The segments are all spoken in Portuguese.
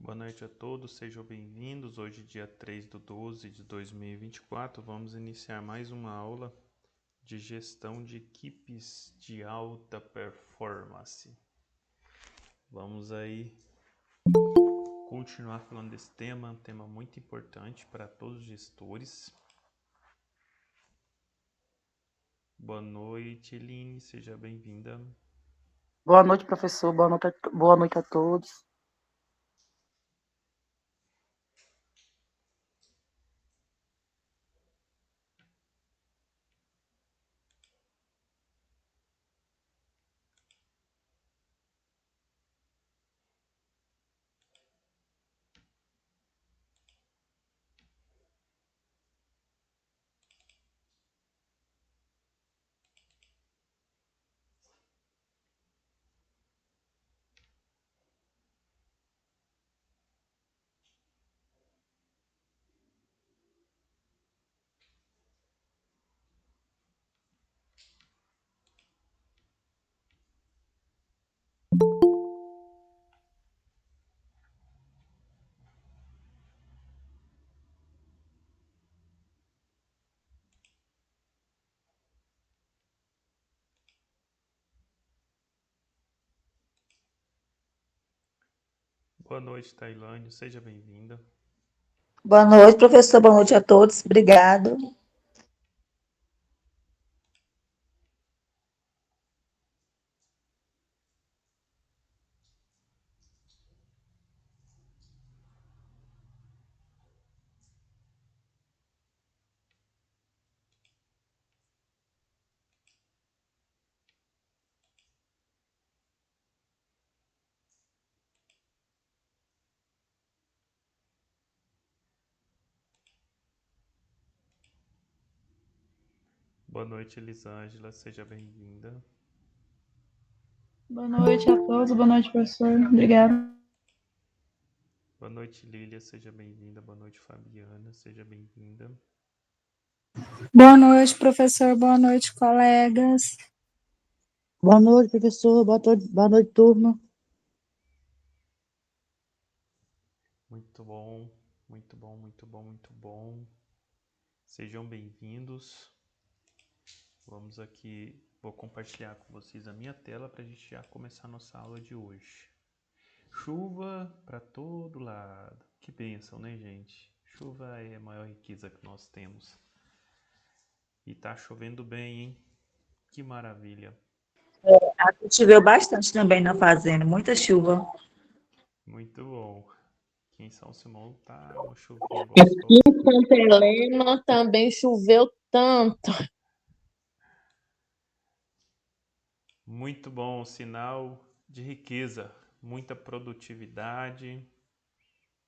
Boa noite a todos, sejam bem-vindos. Hoje, dia 3/12 de 2024, vamos iniciar mais uma aula de gestão de equipes de alta performance. Vamos aí continuar falando desse tema, um tema muito importante para todos os gestores. Boa noite, Eline, seja bem-vinda. Boa noite, professor. Boa noite a todos. Boa noite, Tailândia, seja bem-vinda. Boa noite, professor. Boa noite a todos. Obrigado. Boa noite, Elisângela, seja bem-vinda. Boa noite a todos, boa noite, professor. Obrigada. Boa noite, Lília, seja bem-vinda. Boa noite, Fabiana, seja bem-vinda. Boa noite, professor. Boa noite, colegas. Boa noite, professor. Boa noite, turma. Muito bom, muito bom, muito bom, muito bom. Sejam bem-vindos. Vamos aqui, vou compartilhar com vocês a minha tela para a gente já começar a nossa aula de hoje. Chuva para todo lado. Que bênção, né, gente? Chuva é a maior riqueza que nós temos. E tá chovendo bem, hein? Que maravilha. Aqui choveu bastante também na fazenda, muita chuva. Muito bom. Aqui em São Simão tá uma chuvinha Aqui gostosa. em Santa Helena também choveu tanto. Muito bom, sinal de riqueza, muita produtividade.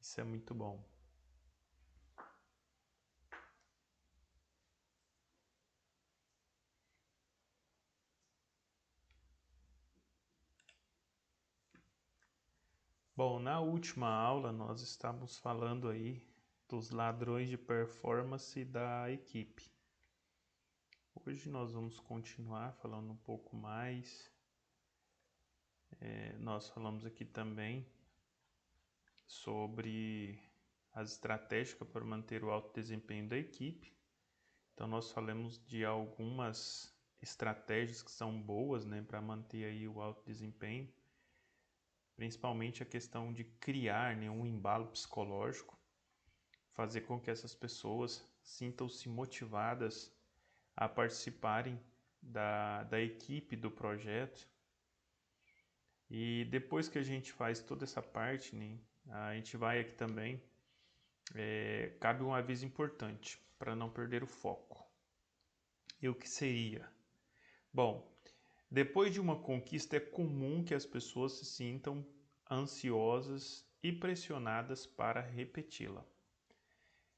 Isso é muito bom. Bom, na última aula nós estávamos falando aí dos ladrões de performance da equipe. Hoje nós vamos continuar falando um pouco mais. Nós falamos aqui também sobre as estratégias para manter o alto desempenho da equipe. Então nós falamos de algumas estratégias que são boas, né, para manter aí o alto desempenho, principalmente a questão de criar, né, um embalo psicológico, fazer com que essas pessoas sintam-se motivadas a participarem da equipe do projeto. E depois que a gente faz toda essa parte, né, a gente vai aqui também, cabe um aviso importante para não perder o foco. E o que seria? Bom, depois de uma conquista é comum que as pessoas se sintam ansiosas e pressionadas para repeti-la.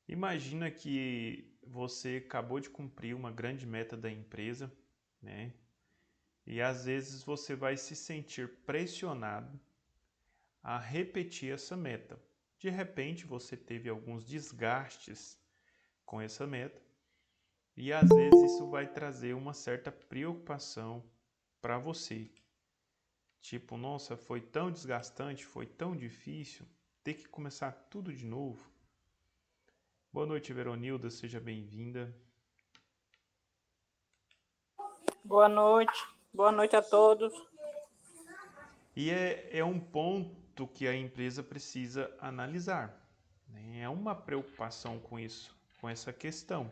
Imagina que você acabou de cumprir uma grande meta da empresa, né? E às vezes você vai se sentir pressionado a repetir essa meta. De repente você teve alguns desgastes com essa meta e às vezes isso vai trazer uma certa preocupação para você. Tipo, nossa, foi tão desgastante, foi tão difícil, ter que começar tudo de novo. Boa noite, Veronilda, seja bem-vinda. Boa noite a todos. E é um ponto que a empresa precisa analisar, né? É uma preocupação com isso, com essa questão.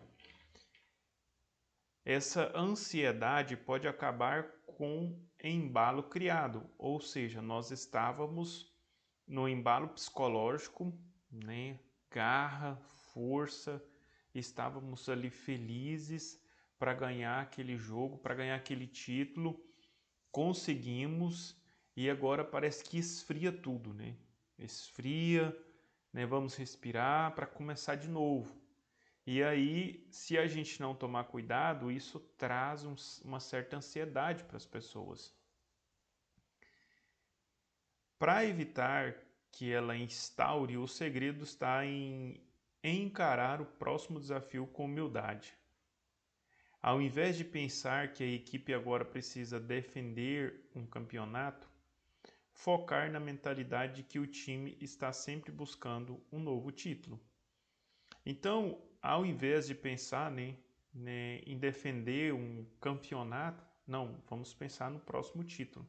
Essa ansiedade pode acabar com embalo criado, ou seja, nós estávamos no embalo psicológico, né? Garra, força, estávamos ali felizes para ganhar aquele jogo, para ganhar aquele título, conseguimos e agora parece que esfria tudo, né? Esfria, né? Vamos respirar para começar de novo. E aí, se a gente não tomar cuidado, isso traz uma certa ansiedade para as pessoas. Para evitar que ela instaure, o segredo está em encarar o próximo desafio com humildade. Ao invés de pensar que a equipe agora precisa defender um campeonato, focar na mentalidade de que o time está sempre buscando um novo título. Então, ao invés de pensar em defender um campeonato, não, vamos pensar no próximo título.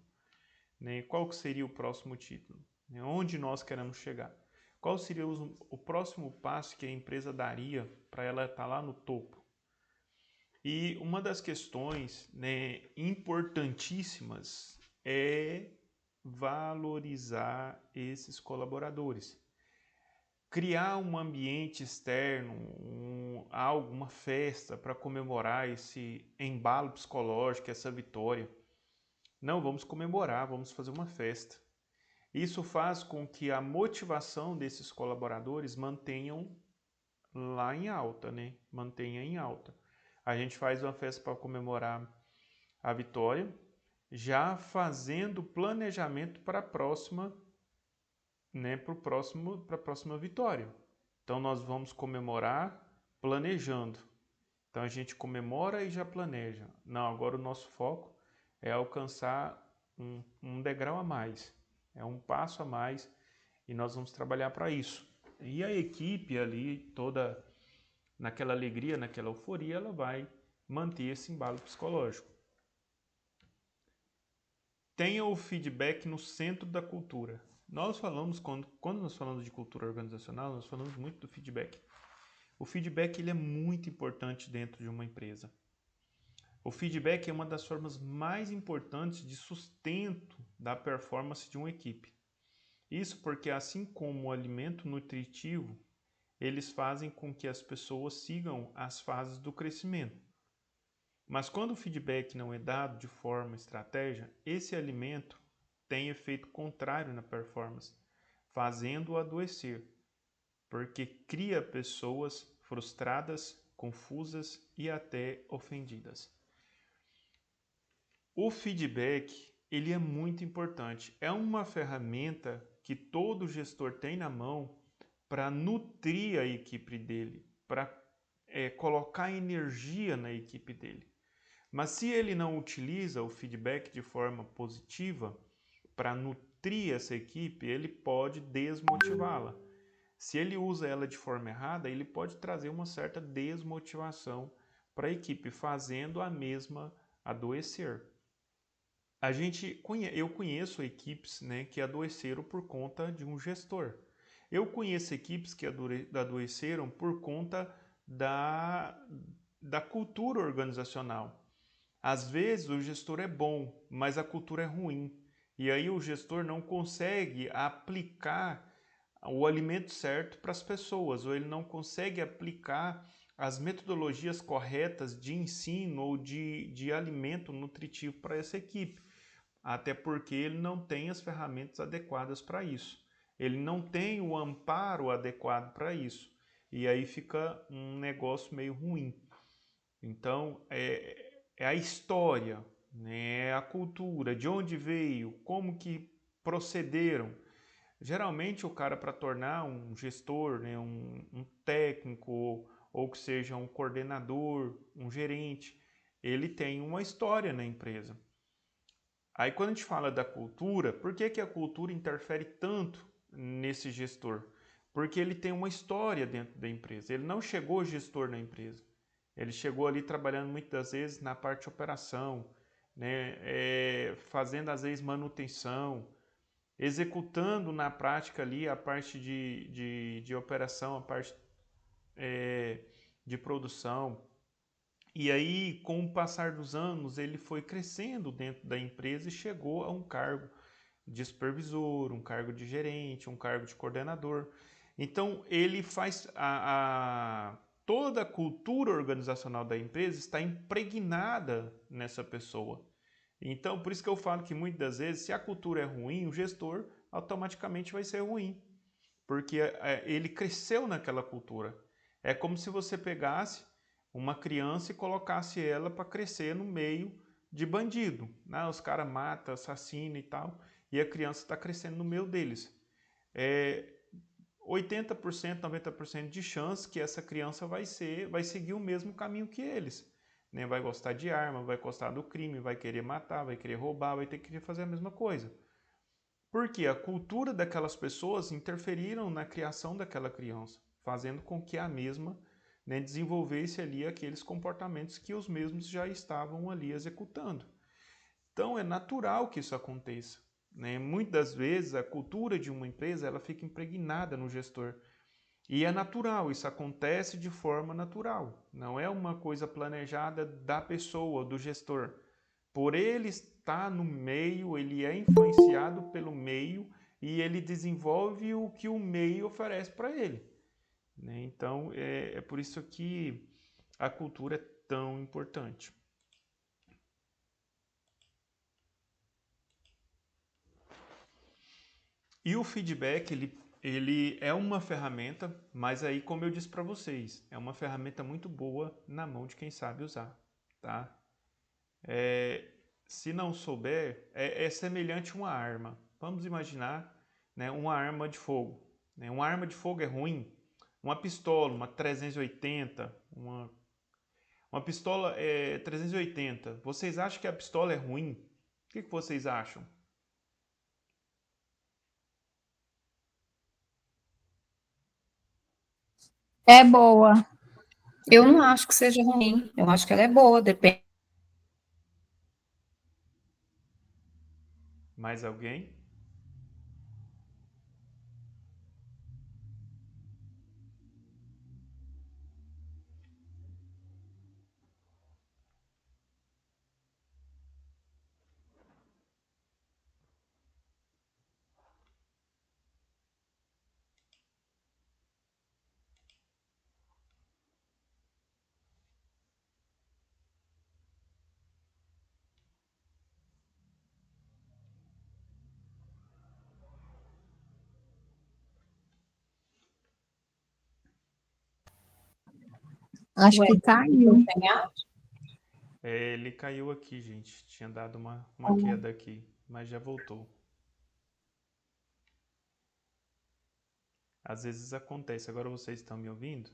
Qual que seria o próximo título? Onde nós queremos chegar? Qual seria o próximo passo que a empresa daria para ela estar lá no topo? E uma das questões importantíssimas é valorizar esses colaboradores. Criar um ambiente externo, uma festa para comemorar esse embalo psicológico, essa vitória. Não, vamos comemorar, vamos fazer uma festa. Isso faz com que a motivação desses colaboradores mantenham lá em alta, né? Mantenha em alta. A gente faz uma festa para comemorar a vitória, já fazendo planejamento para a próxima, para a próxima vitória. Então nós vamos comemorar planejando. Então a gente comemora e já planeja. Não, agora o nosso foco é alcançar um degrau a mais, é um passo a mais e nós vamos trabalhar para isso. E a equipe ali, toda naquela alegria, naquela euforia, ela vai manter esse embalo psicológico. Tenha o feedback no centro da cultura. Nós falamos, quando nós falamos de cultura organizacional, nós falamos muito do feedback. O feedback ele é muito importante dentro de uma empresa. O feedback é uma das formas mais importantes de sustento da performance de uma equipe. Isso porque, assim como o alimento nutritivo, eles fazem com que as pessoas sigam as fases do crescimento. Mas quando o feedback não é dado de forma estratégica, esse alimento tem efeito contrário na performance, fazendo-o adoecer, porque cria pessoas frustradas, confusas e até ofendidas. O feedback, ele é muito importante. É uma ferramenta que todo gestor tem na mão para nutrir a equipe dele, para colocar energia na equipe dele. Mas se ele não utiliza o feedback de forma positiva para nutrir essa equipe, ele pode desmotivá-la. Se ele usa ela de forma errada, ele pode trazer uma certa desmotivação para a equipe, fazendo a mesma adoecer. Eu conheço equipes que adoeceram por conta de um gestor. Eu conheço equipes que adoeceram por conta da cultura organizacional. Às vezes o gestor é bom, mas a cultura é ruim. E aí o gestor não consegue aplicar o alimento certo para as pessoas, ou ele não consegue aplicar as metodologias corretas de ensino ou de alimento nutritivo para essa equipe. Até porque ele não tem as ferramentas adequadas para isso. Ele não tem o amparo adequado para isso. E aí fica um negócio meio ruim. Então, é a história, né? A cultura, de onde veio, como que procederam. Geralmente o cara, para tornar um gestor, né, um técnico ou que seja um coordenador, um gerente, ele tem uma história na empresa. Aí quando a gente fala da cultura, por que a cultura interfere tanto nesse gestor? Porque ele tem uma história dentro da empresa. Ele não chegou gestor na empresa. Ele chegou ali trabalhando muitas vezes na parte de operação, né? Fazendo às vezes manutenção, executando na prática ali a parte de operação, a parte de produção. E aí, com o passar dos anos, ele foi crescendo dentro da empresa e chegou a um cargo de supervisor, um cargo de gerente, um cargo de coordenador. Então, ele faz toda a cultura organizacional da empresa está impregnada nessa pessoa. Então, por isso que eu falo que muitas das vezes, se a cultura é ruim, o gestor automaticamente vai ser ruim, porque ele cresceu naquela cultura. É como se você pegasse uma criança e colocasse ela para crescer no meio de bandido, né? Os caras matam, assassinam e tal, e a criança está crescendo no meio deles. 80%, 90% de chance que essa criança vai seguir o mesmo caminho que eles. Né? Vai gostar de arma, vai gostar do crime, vai querer matar, vai querer roubar, vai ter que querer fazer a mesma coisa. Porque a cultura daquelas pessoas interferiram na criação daquela criança, fazendo com que a mesma, né, desenvolvesse ali aqueles comportamentos que os mesmos já estavam ali executando. Então é natural que isso aconteça. Né? Muitas das vezes a cultura de uma empresa ela fica impregnada no gestor. E é natural, isso acontece de forma natural. Não é uma coisa planejada da pessoa, do gestor. Por ele estar no meio, ele é influenciado pelo meio e ele desenvolve o que o meio oferece para ele. Né? Então, é por isso que a cultura é tão importante. E o feedback, ele é uma ferramenta, mas aí, como eu disse para vocês, é uma ferramenta muito boa na mão de quem sabe usar, tá? Se não souber, é semelhante a uma arma. Vamos imaginar, né, uma arma de fogo. Né? Uma arma de fogo é ruim. Uma pistola, uma 380, uma pistola 380. Vocês acham que a pistola é ruim? O que vocês acham? É boa. Eu não acho que seja ruim, eu acho que ela é boa, depende. Mais alguém? Acho Ué, que caiu. Ele caiu aqui, gente. Tinha dado uma queda aqui, mas já voltou. Às vezes acontece. Agora vocês estão me ouvindo?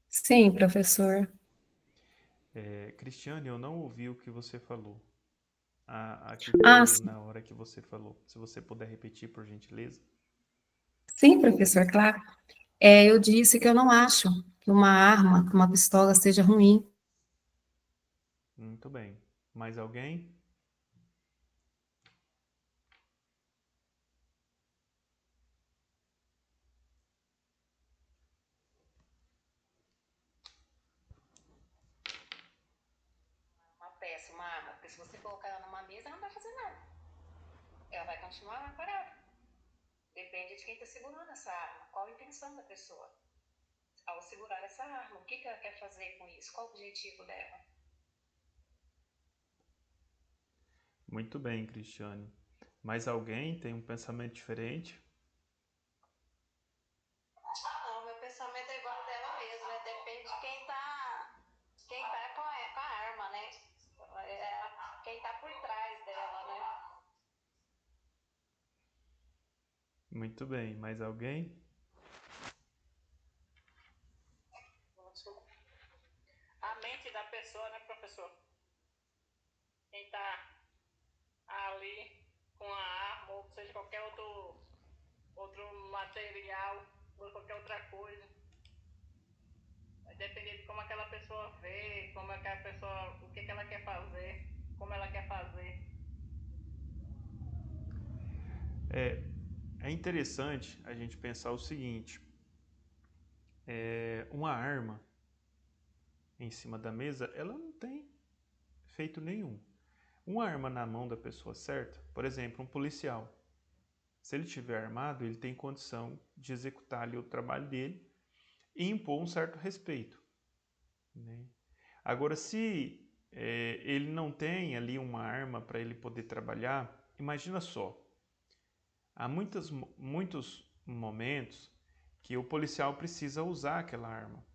Sim, professor. Cristiane, eu não ouvi o que você falou. Aqui Ah, caiu na hora que você falou. Se você puder repetir, por gentileza. sim, professor, claro. Eu disse que eu não acho que uma arma, que uma pistola seja ruim. Muito bem. Mais alguém? Uma peça, uma arma, porque se você colocar ela numa mesa, ela não vai fazer nada. Ela vai continuar lá parada. Depende de quem está segurando essa arma, qual a intenção da pessoa. Ao segurar essa arma, o que ela quer fazer com isso? Qual o objetivo dela? Muito bem, Cristiane. Mais alguém tem um pensamento diferente? Não, meu pensamento é igual dela mesmo, né? Depende de quem tá com a arma, né? Quem tá por trás dela, né? Muito bem. Mais alguém? A mente da pessoa, né, professor? Quem tá ali com a arma, ou seja, qualquer outro material, ou qualquer outra coisa. Vai depender de como aquela pessoa vê, como aquela pessoa, o que ela quer fazer, como ela quer fazer. É interessante a gente pensar o seguinte: uma arma em cima da mesa, ela não tem efeito nenhum. Uma arma na mão da pessoa certa, por exemplo, um policial, se ele estiver armado, ele tem condição de executar ali o trabalho dele e impor um certo respeito, né? Agora, se ele não tem ali uma arma para ele poder trabalhar, imagina só, há muitos momentos que o policial precisa usar aquela arma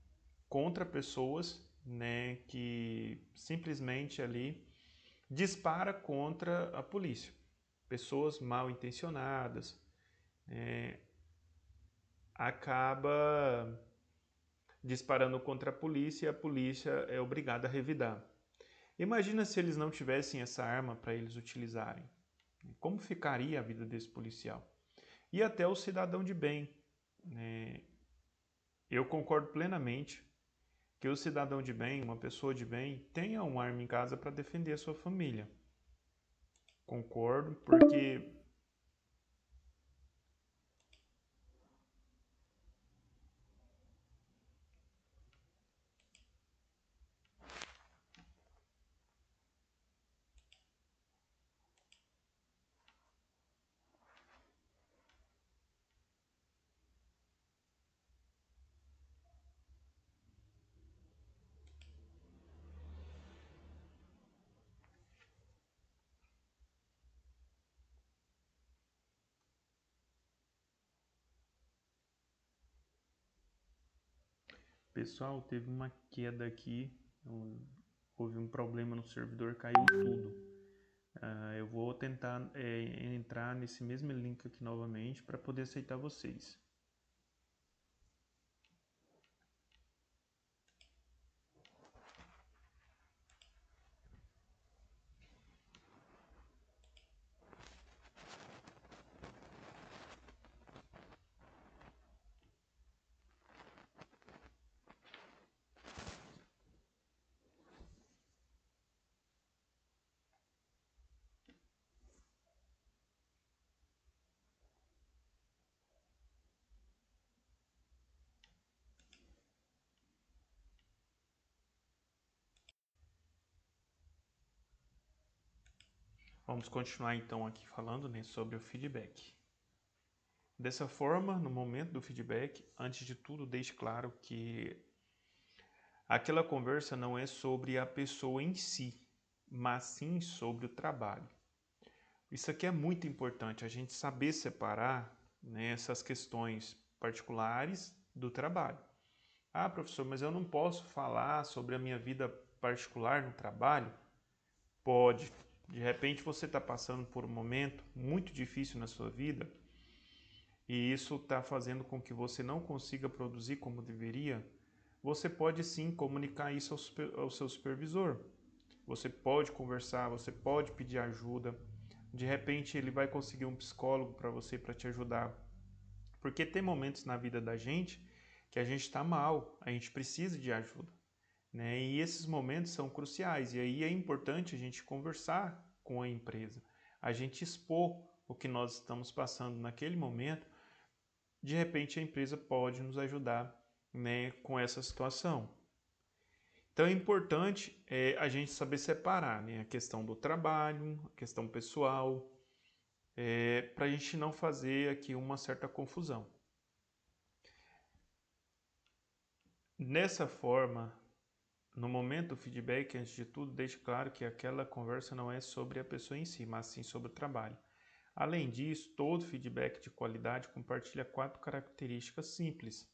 contra pessoas, né, que simplesmente ali dispara contra a polícia. Pessoas mal intencionadas, acaba disparando contra a polícia e a polícia é obrigada a revidar. Imagina se eles não tivessem essa arma para eles utilizarem. Como ficaria a vida desse policial? E até o cidadão de bem, né? Eu concordo plenamente que o cidadão de bem, uma pessoa de bem, tenha uma arma em casa para defender a sua família. Concordo, porque pessoal, teve uma queda aqui, houve um problema no servidor, caiu tudo. Eu vou tentar entrar nesse mesmo link aqui novamente para poder aceitar vocês. Vamos continuar então aqui falando, né, sobre o feedback. Dessa forma, no momento do feedback, antes de tudo, deixe claro que aquela conversa não é sobre a pessoa em si, mas sim sobre o trabalho. Isso aqui é muito importante, a gente saber separar, né, essas questões particulares do trabalho. Ah, professor, mas eu não posso falar sobre a minha vida particular no trabalho? Pode. De repente você está passando por um momento muito difícil na sua vida e isso está fazendo com que você não consiga produzir como deveria. Você pode sim comunicar isso ao seu supervisor. Você pode conversar, você pode pedir ajuda. De repente ele vai conseguir um psicólogo para você, para te ajudar. Porque tem momentos na vida da gente que a gente está mal, a gente precisa de ajuda, né? E esses momentos são cruciais. E aí é importante a gente conversar com a empresa, a gente expor o que nós estamos passando naquele momento. De repente a empresa pode nos ajudar, né, com essa situação. Então é importante a gente saber separar, né, a questão do trabalho, a questão pessoal, para a gente não fazer aqui uma certa confusão. Nessa forma, no momento do feedback, antes de tudo, deixe claro que aquela conversa não é sobre a pessoa em si, mas sim sobre o trabalho. Além disso, todo feedback de qualidade compartilha 4 características simples.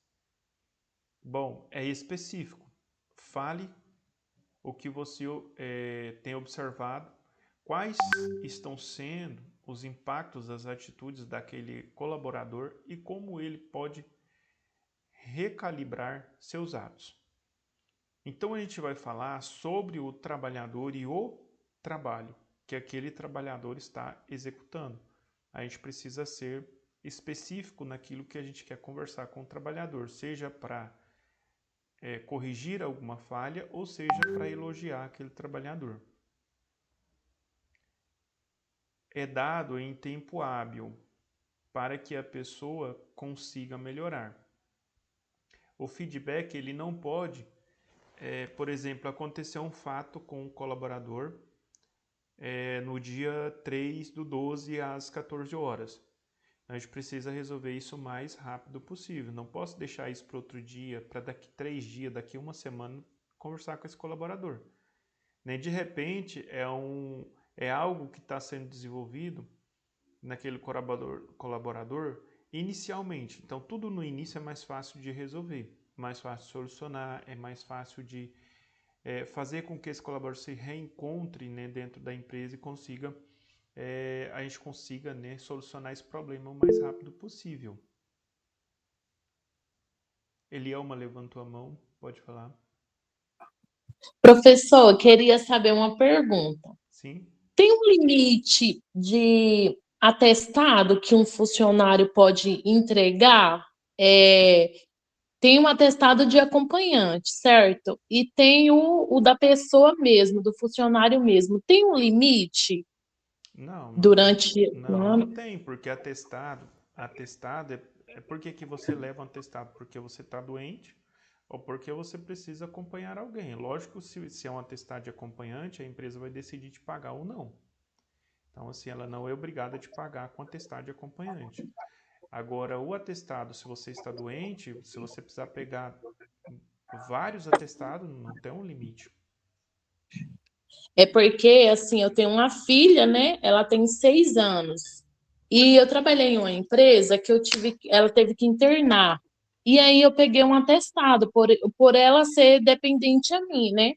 Bom, é específico. Fale o que você tem observado, quais estão sendo os impactos das atitudes daquele colaborador e como ele pode recalibrar seus atos. Então a gente vai falar sobre o trabalhador e o trabalho. que aquele trabalhador está executando. A gente precisa ser específico naquilo que a gente quer conversar com o trabalhador, seja para corrigir alguma falha ou seja para elogiar aquele trabalhador. É dado em tempo hábil para que a pessoa consiga melhorar. O feedback ele não pode, por exemplo, acontecer um fato com o colaborador no dia 3/12 às 14 horas. A gente precisa resolver isso o mais rápido possível. Não posso deixar isso para outro dia, para daqui 3 dias, daqui uma semana, conversar com esse colaborador. Nem de repente é algo que está sendo desenvolvido naquele colaborador inicialmente. Então, tudo no início é mais fácil de resolver, mais fácil de solucionar, é mais fácil de fazer com que esse colaborador se reencontre, né, dentro da empresa e a gente consiga, né, solucionar esse problema o mais rápido possível. Elielma levantou a mão, pode falar. Professor, queria saber uma pergunta. Sim? Tem um limite de atestado que um funcionário pode entregar? Tem um atestado de acompanhante, certo? E tem o da pessoa mesmo, do funcionário mesmo. Tem um limite Não durante tem. o Não ano? tem, porque atestado por que você leva um atestado? Porque você está doente ou porque você precisa acompanhar alguém. Lógico, se é um atestado de acompanhante, a empresa vai decidir te pagar ou não. Então, assim, ela não é obrigada a te pagar com atestado de acompanhante. Agora, o atestado, se você está doente, se você precisar pegar vários atestados, não tem um limite. É porque, assim, eu tenho uma filha, né? Ela tem 6 anos. E eu trabalhei em uma empresa que ela teve que internar. E aí eu peguei um atestado por ela ser dependente a mim, né?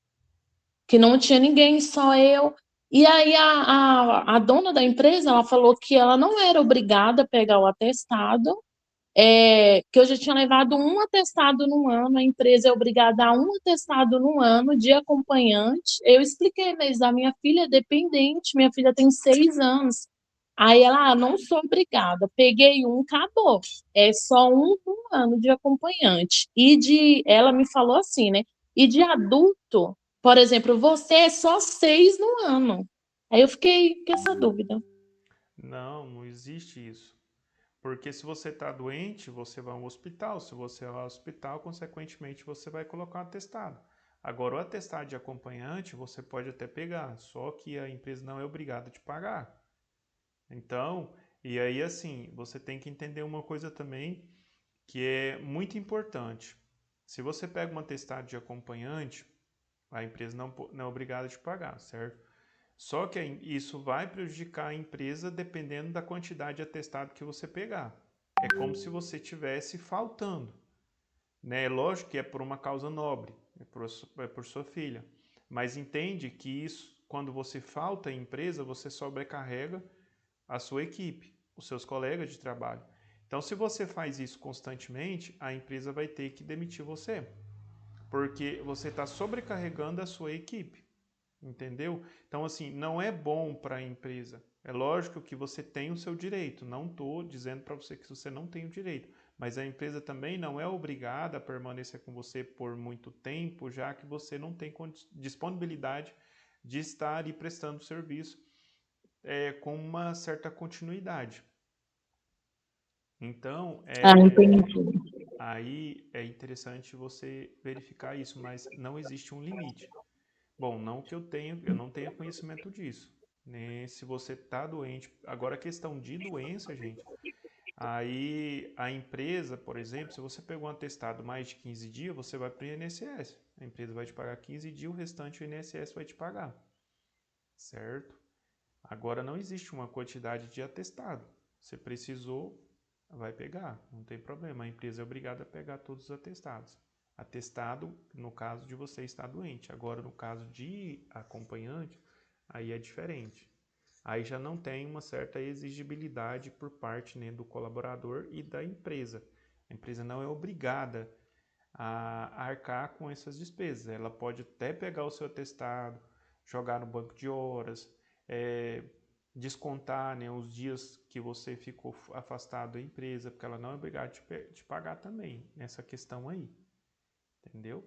Que não tinha ninguém, só eu. E aí a dona da empresa, ela falou que ela não era obrigada a pegar o atestado, que eu já tinha levado um atestado no ano, a empresa é obrigada a um atestado no ano de acompanhante. Eu expliquei, mas a minha filha é dependente, minha filha tem 6 anos. Aí ela, não sou obrigada, peguei um, acabou. É só um ano de acompanhante. Ela me falou assim, né? E de adulto, por exemplo, você é só 6 no ano. Aí eu fiquei com essa dúvida. Não existe isso. Porque se você está doente, você vai ao hospital. Se você vai ao hospital, consequentemente, você vai colocar um atestado. Agora, o atestado de acompanhante, você pode até pegar, só que a empresa não é obrigada a te pagar. Então, e aí assim, você tem que entender uma coisa também que é muito importante. Se você pega um atestado de acompanhante, a empresa não é obrigada a te pagar, certo? Só que isso vai prejudicar a empresa dependendo da quantidade de atestado que você pegar. É como se você tivesse faltando, né? Lógico que é por uma causa nobre, é por sua filha. Mas entende que isso, quando você falta à empresa, você sobrecarrega a sua equipe, os seus colegas de trabalho. Então, se você faz isso constantemente, a empresa vai ter que demitir você, porque você está sobrecarregando a sua equipe. Entendeu? Então, assim, não é bom para a empresa. É lógico que você tem o seu direito. Não estou dizendo para você que você não tem o direito. Mas a empresa também não é obrigada a permanecer com você por muito tempo, já que você não tem disponibilidade de estar ali prestando serviço com uma certa continuidade. Então, Entendi. aí é interessante você verificar isso, mas não existe um limite. Bom, não que eu não tenha conhecimento disso, né? Se você está doente, agora a questão de doença, gente, aí a empresa, por exemplo, se você pegou um atestado mais de 15 dias, você vai para o INSS. A empresa vai te pagar 15 dias, o restante o INSS vai te pagar, certo? Agora não existe uma quantidade de atestado. Você precisou, vai pegar, não tem problema. A empresa é obrigada a pegar todos os atestados. Atestado no caso de você estar doente. Agora, no caso de acompanhante, aí é diferente. Aí já não tem uma certa exigibilidade por parte, né, do colaborador e da empresa. A empresa não é obrigada a arcar com essas despesas. Ela pode até pegar o seu atestado, jogar no banco de horas, descontar, né, os dias que você ficou afastado da empresa, porque ela não é obrigada a te pagar também nessa questão aí. Entendeu?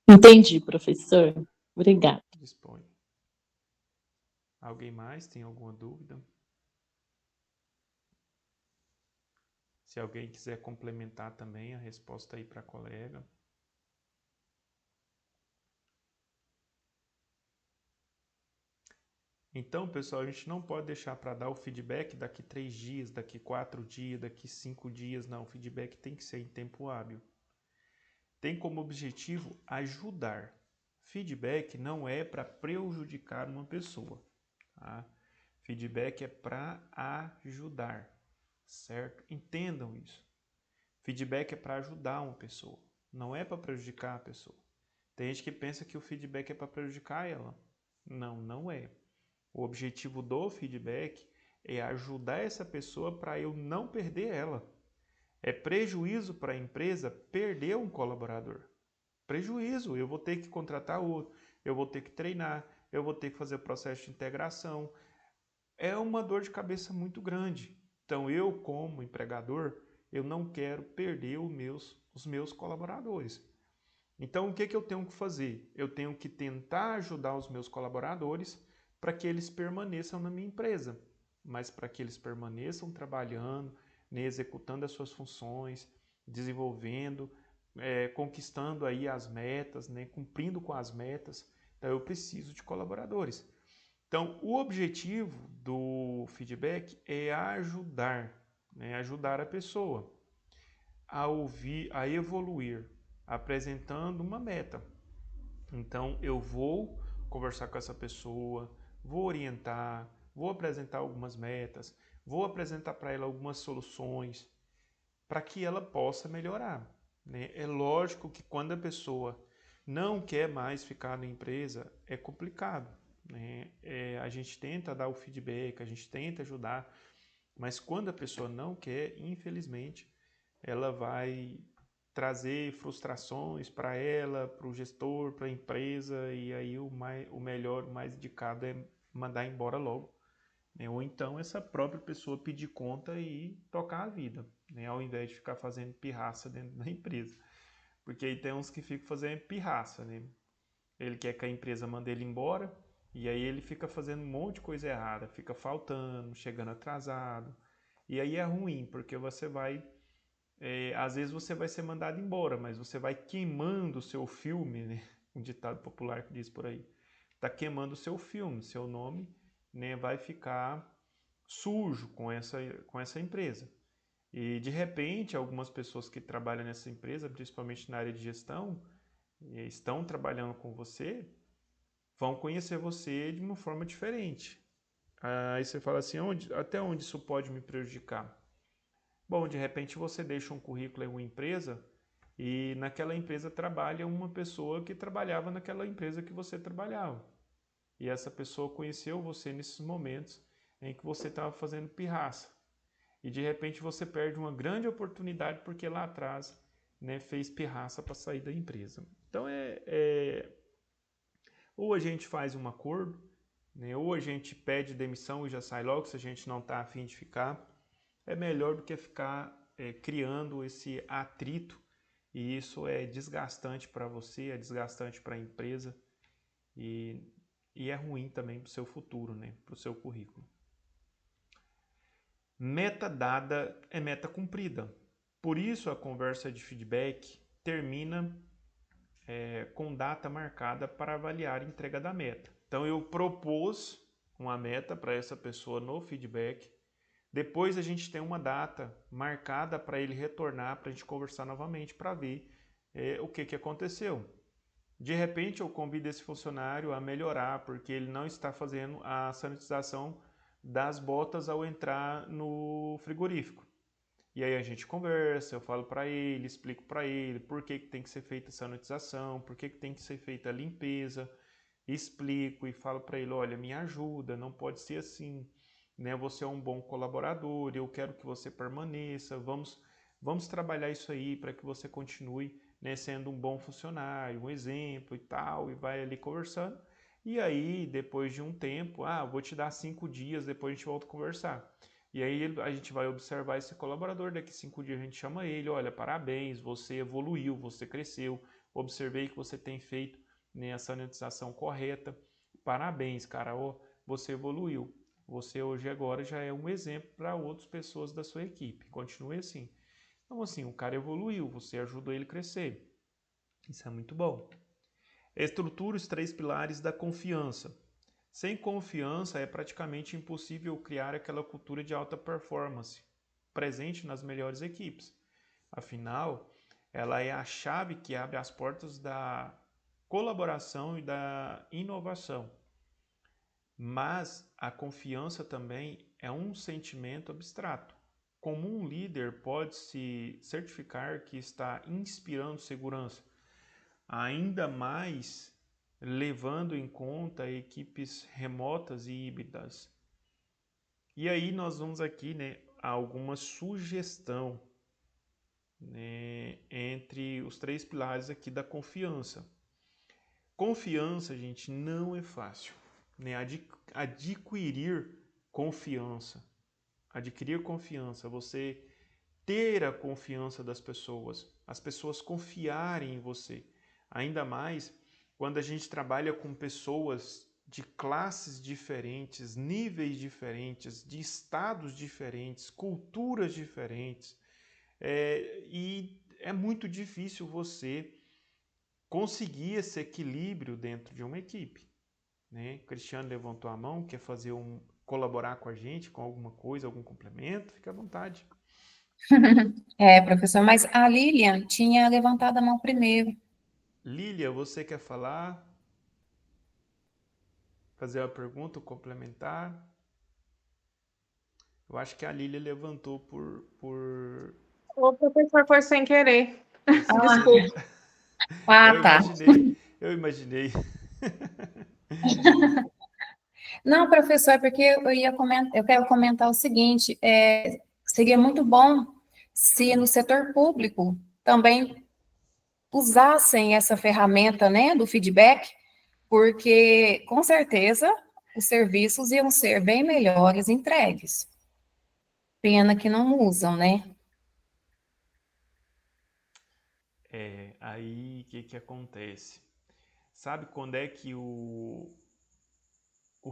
Entendi, professor. Obrigada. Dispõe. Alguém mais tem alguma dúvida? Se alguém quiser complementar também a resposta aí para a colega. Então, pessoal, a gente não pode deixar para dar o feedback daqui 3 dias, daqui 4 dias, daqui 5 dias. Não, o feedback tem que ser em tempo hábil. Tem como objetivo ajudar. Feedback não é para prejudicar uma pessoa. Tá? Feedback é para ajudar, certo? Entendam isso. Feedback é para ajudar uma pessoa, não é para prejudicar a pessoa. Tem gente que pensa que o feedback é para prejudicar ela. Não, não é. O objetivo do feedback é ajudar essa pessoa para eu não perder ela. É prejuízo para a empresa perder um colaborador. Prejuízo, eu vou ter que contratar outro, eu vou ter que treinar, eu vou ter que fazer o processo de integração. É uma dor de cabeça muito grande. Então eu, como empregador, eu não quero perder os meus colaboradores. Então o que eu tenho que fazer? Eu tenho que tentar ajudar os meus colaboradores para que eles permaneçam na minha empresa, mas para que eles permaneçam trabalhando, né, executando as suas funções, desenvolvendo, conquistando aí as metas, né, cumprindo com as metas. Então eu preciso de colaboradores. Então, o objetivo do feedback é ajudar, né? Ajudar a pessoa a ouvir, a evoluir, apresentando uma meta. Então, eu vou conversar com essa pessoa, vou orientar, vou apresentar algumas metas, vou apresentar para ela algumas soluções para que ela possa melhorar, né? É lógico que quando a pessoa não quer mais ficar na empresa, é complicado, né? A gente tenta dar o feedback, a gente tenta ajudar, mas quando a pessoa não quer, infelizmente, ela vai trazer frustrações para ela, para o gestor, para a empresa, e aí o melhor, o mais indicado é mandar embora logo, né? Ou então essa própria pessoa pedir conta e tocar a vida, né? Ao invés de ficar fazendo pirraça dentro da empresa. Porque aí tem uns que ficam fazendo pirraça, né? Ele quer que a empresa mande ele embora, e aí ele fica fazendo um monte de coisa errada, fica faltando, chegando atrasado. E aí é ruim, porque você vai... às vezes você vai ser mandado embora, mas você vai queimando o seu filme, né? Um ditado popular que diz por aí. Está queimando o seu filme, seu nome, né, vai ficar sujo com essa empresa. E de repente, algumas pessoas que trabalham nessa empresa, principalmente na área de gestão, estão trabalhando com você, vão conhecer você de uma forma diferente. Aí você fala assim, até onde isso pode me prejudicar? Bom, de repente você deixa um currículo em uma empresa e naquela empresa trabalha uma pessoa que trabalhava naquela empresa que você trabalhava. E essa pessoa conheceu você nesses momentos em que você estava fazendo pirraça. E de repente você perde uma grande oportunidade porque lá atrás, né, fez pirraça para sair da empresa. Então ou a gente faz um acordo, né, ou a gente pede demissão e já sai logo se a gente não está afim de ficar. É melhor do que ficar criando esse atrito, e isso é desgastante para você, é desgastante para a empresa e é ruim também para o seu futuro, né, para o seu currículo. Meta dada é meta cumprida. Por isso a conversa de feedback termina com data marcada para avaliar a entrega da meta. Então eu propus uma meta para essa pessoa no feedback. Depois a gente tem uma data marcada para ele retornar, para a gente conversar novamente para ver o que aconteceu. De repente eu convido esse funcionário a melhorar, porque ele não está fazendo a sanitização das botas ao entrar no frigorífico. E aí a gente conversa, eu falo para ele, explico para ele por que tem que ser feita a sanitização, por que tem que ser feita a limpeza, explico e falo para ele, olha, me ajuda, não pode ser assim, né? Você é um bom colaborador, eu quero que você permaneça, vamos trabalhar isso aí para que você continue, né, sendo um bom funcionário, um exemplo e tal, e vai ali conversando. E aí, depois de um tempo, vou te dar 5 dias, depois a gente volta a conversar. E aí a gente vai observar esse colaborador, daqui 5 dias a gente chama ele, olha, parabéns, você evoluiu, você cresceu, observei que você tem feito, né, a sanitização correta, parabéns, cara, você evoluiu. Você hoje agora já é um exemplo para outras pessoas da sua equipe, continue assim. Então assim, o cara evoluiu, você ajudou ele a crescer, isso é muito bom. Estrutura os 3 pilares da confiança. Sem confiança é praticamente impossível criar aquela cultura de alta performance presente nas melhores equipes. Afinal, ela é a chave que abre as portas da colaboração e da inovação. Mas a confiança também é um sentimento abstrato. Como um líder pode se certificar que está inspirando segurança, ainda mais levando em conta equipes remotas e híbridas. E aí nós vamos aqui, né, a alguma sugestão, né, entre os 3 pilares aqui da confiança. Confiança, gente, não é fácil, né? Adquirir confiança, você ter a confiança das pessoas, as pessoas confiarem em você. Ainda mais quando a gente trabalha com pessoas de classes diferentes, níveis diferentes, de estados diferentes, culturas diferentes. E é muito difícil você conseguir esse equilíbrio dentro de uma equipe, né? Cristiano levantou a mão, quer colaborar com a gente com alguma coisa, algum complemento, fica à vontade. Professor, mas a Lilian tinha levantado a mão primeiro. Lília, você quer falar? Fazer uma pergunta, complementar? Eu acho que a Lília levantou por... O professor foi sem querer. Desculpa. Tá. Eu imaginei. Não, professor, é porque eu quero comentar o seguinte, seria muito bom se no setor público também usassem essa ferramenta, né, do feedback, porque com certeza os serviços iam ser bem melhores entregues. Pena que não usam, né? Aí o que acontece? Sabe quando é que o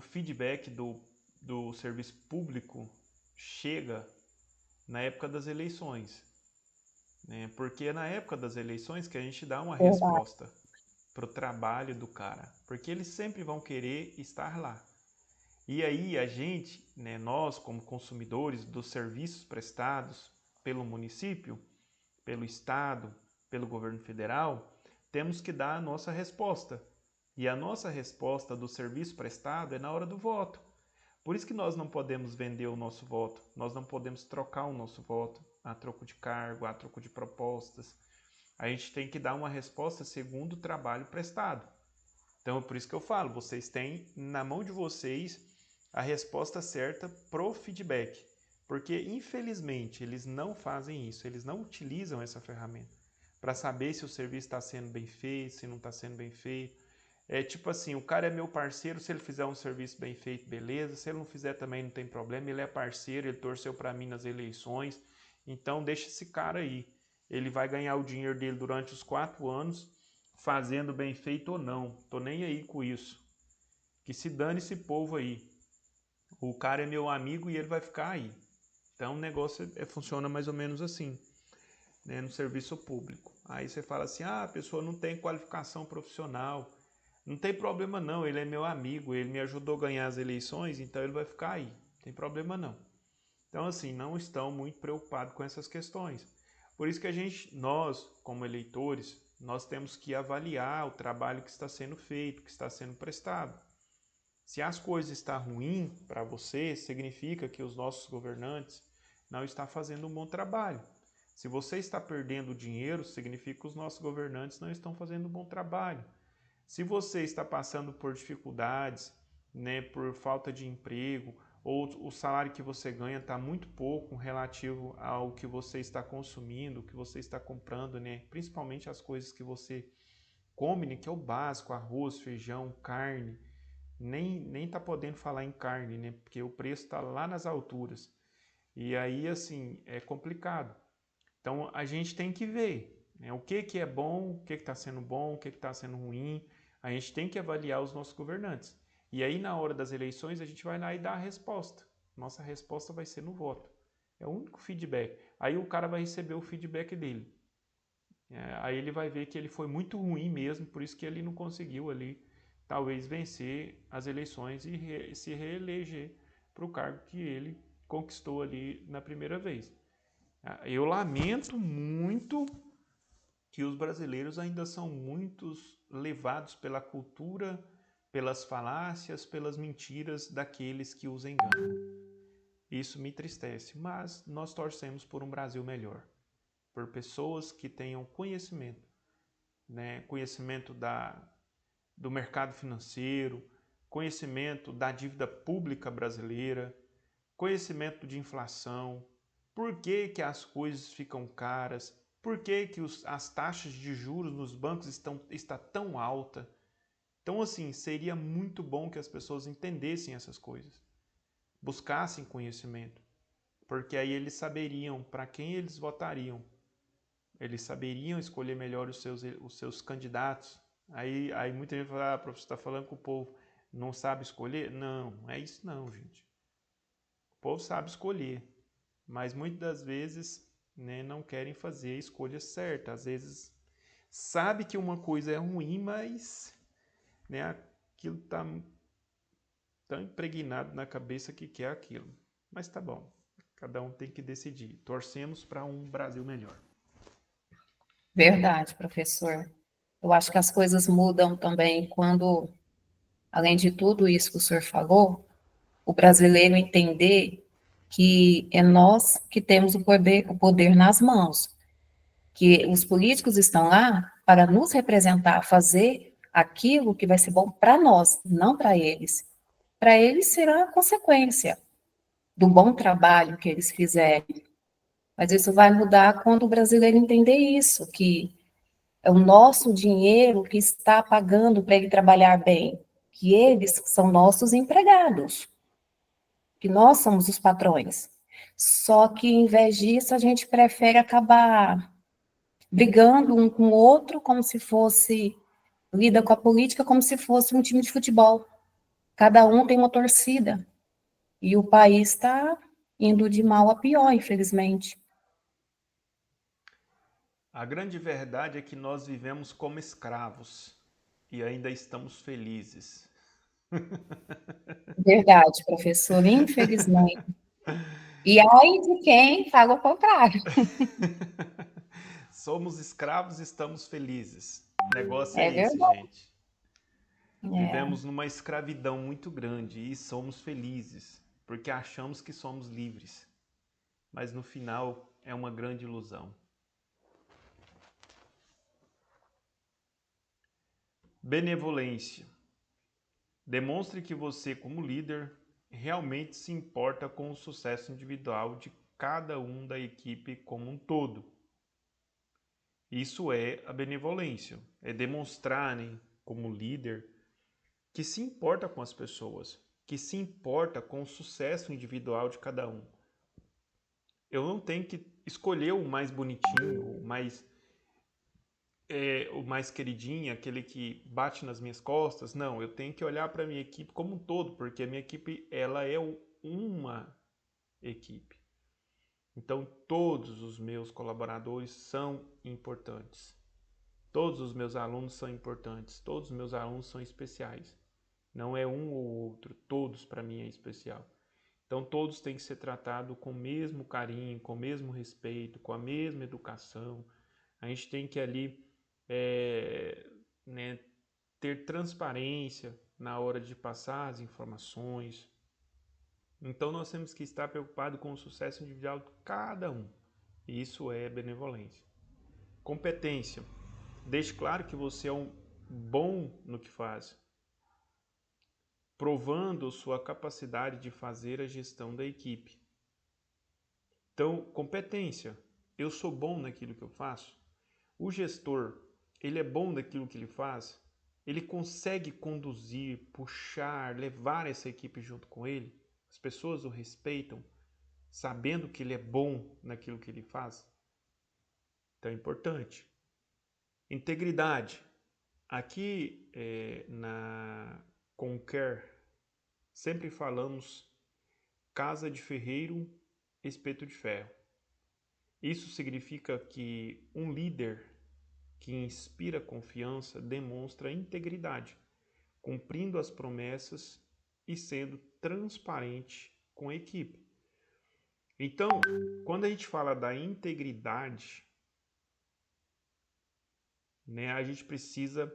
feedback do serviço público chega? Na época das eleições, né? Porque é na época das eleições que a gente dá uma resposta para o trabalho do cara, porque eles sempre vão querer estar lá. E aí a gente, né, nós como consumidores dos serviços prestados pelo município, pelo estado, pelo governo federal, temos que dar a nossa resposta. E a nossa resposta do serviço prestado é na hora do voto. Por isso que nós não podemos vender o nosso voto, nós não podemos trocar o nosso voto a troco de cargo, a troco de propostas. A gente tem que dar uma resposta segundo o trabalho prestado. Então é por isso que eu falo, vocês têm na mão de vocês a resposta certa pro feedback. Porque infelizmente eles não fazem isso, eles não utilizam essa ferramenta para saber se o serviço está sendo bem feito, se não está sendo bem feito. É tipo assim, o cara é meu parceiro, se ele fizer um serviço bem feito, beleza. Se ele não fizer também não tem problema, ele é parceiro, ele torceu para mim nas eleições. Então deixa esse cara aí. Ele vai ganhar o dinheiro dele durante os 4 anos, fazendo bem feito ou não. Tô nem aí com isso. Que se dane esse povo aí. O cara é meu amigo e ele vai ficar aí. Então o negócio funciona mais ou menos assim, né, no serviço público. Aí você fala assim, a pessoa não tem qualificação profissional. Não tem problema não, ele é meu amigo, ele me ajudou a ganhar as eleições, então ele vai ficar aí. Não tem problema não. Então assim, não estão muito preocupados com essas questões. Por isso que nós, como eleitores, nós temos que avaliar o trabalho que está sendo feito, que está sendo prestado. Se as coisas estão ruins para você, significa que os nossos governantes não estão fazendo um bom trabalho. Se você está perdendo dinheiro, significa que os nossos governantes não estão fazendo um bom trabalho. Se você está passando por dificuldades, né, por falta de emprego, ou o salário que você ganha está muito pouco relativo ao que você está consumindo, o que você está comprando, né, principalmente as coisas que você come, né, que é o básico, arroz, feijão, carne, nem tá podendo falar em carne, né? Porque o preço está lá nas alturas. E aí, assim, é complicado. Então, a gente tem que ver, né, o que é bom, o que está sendo bom, o que está sendo ruim. A gente tem que avaliar os nossos governantes. E aí, na hora das eleições, a gente vai lá e dá a resposta. Nossa resposta vai ser no voto. É o único feedback. Aí o cara vai receber o feedback dele. Aí ele vai ver que ele foi muito ruim mesmo, por isso que ele não conseguiu ali, talvez, vencer as eleições e se reeleger para o cargo que ele conquistou ali na primeira vez. Eu lamento muito que os brasileiros ainda são muitos levados pela cultura, pelas falácias, pelas mentiras daqueles que os enganam. Isso me entristece, mas nós torcemos por um Brasil melhor, por pessoas que tenham conhecimento, né? Conhecimento do mercado financeiro, conhecimento da dívida pública brasileira, conhecimento de inflação, por que as coisas ficam caras, por que as taxas de juros nos bancos está tão alta. Então, assim, seria muito bom que as pessoas entendessem essas coisas, buscassem conhecimento, porque aí eles saberiam para quem eles votariam, eles saberiam escolher melhor os seus candidatos. Aí muita gente fala, professor, está falando que o povo não sabe escolher? Não, não é isso não, gente. O povo sabe escolher, mas muitas das vezes, né, não querem fazer a escolha certa. Às vezes sabe que uma coisa é ruim, mas, né, aquilo está tão impregnado na cabeça que quer aquilo. Mas tá bom, cada um tem que decidir. Torcemos para um Brasil melhor. Verdade, professor. Eu acho que as coisas mudam também quando, além de tudo isso que o senhor falou, o brasileiro entender que é nós que temos o poder nas mãos, que os políticos estão lá para nos representar, fazer aquilo que vai ser bom para nós, não para eles. Para eles será a consequência do bom trabalho que eles fizerem. Mas isso vai mudar quando o brasileiro entender isso, que é o nosso dinheiro que está pagando para ele trabalhar bem, que eles são nossos empregados, que nós somos os patrões. Só que, em vez disso, a gente prefere acabar brigando um com o outro, como se fosse, lida com a política como se fosse um time de futebol. Cada um tem uma torcida. E o país está indo de mal a pior, infelizmente. A grande verdade é que nós vivemos como escravos e ainda estamos felizes. Verdade, professor, infelizmente. E aí de quem fala o contrário. Somos escravos e estamos felizes. O negócio é É esse, verdade. gente. É, Vivemos numa escravidão muito grande e somos felizes, porque achamos que somos livres. Mas no final é uma grande ilusão. Benevolência. Demonstre que você, como líder, realmente se importa com o sucesso individual de cada um da equipe como um todo. Isso é a benevolência, é demonstrarem como líder que se importa com as pessoas, que se importa com o sucesso individual de cada um. Eu não tenho que escolher o mais bonitinho, o mais queridinho, aquele que bate nas minhas costas. Não, eu tenho que olhar para a minha equipe como um todo, porque a minha equipe ela é uma equipe. Então, todos os meus colaboradores são importantes. Todos os meus alunos são importantes. Todos os meus alunos são especiais. Não é um ou outro. Todos, para mim, é especial. Então, todos têm que ser tratados com o mesmo carinho, com o mesmo respeito, com a mesma educação. A gente tem que ali né, ter transparência na hora de passar as informações. Então, nós temos que estar preocupados com o sucesso individual de cada um. E isso é benevolência. Competência. Deixe claro que você é um bom no que faz, provando sua capacidade de fazer a gestão da equipe. Então, competência. Eu sou bom naquilo que eu faço? O gestor, ele é bom naquilo que ele faz? ele consegue conduzir, puxar, levar essa equipe junto com ele? As pessoas o respeitam, sabendo que ele é bom naquilo que ele faz? Então é importante. Integridade. Aqui na Conquer, sempre falamos casa de ferreiro, espeto de ferro. Isso significa que um líder que inspira confiança demonstra integridade, cumprindo as promessas e sendo transparente com a equipe. Então, quando a gente fala da integridade, né, a gente precisa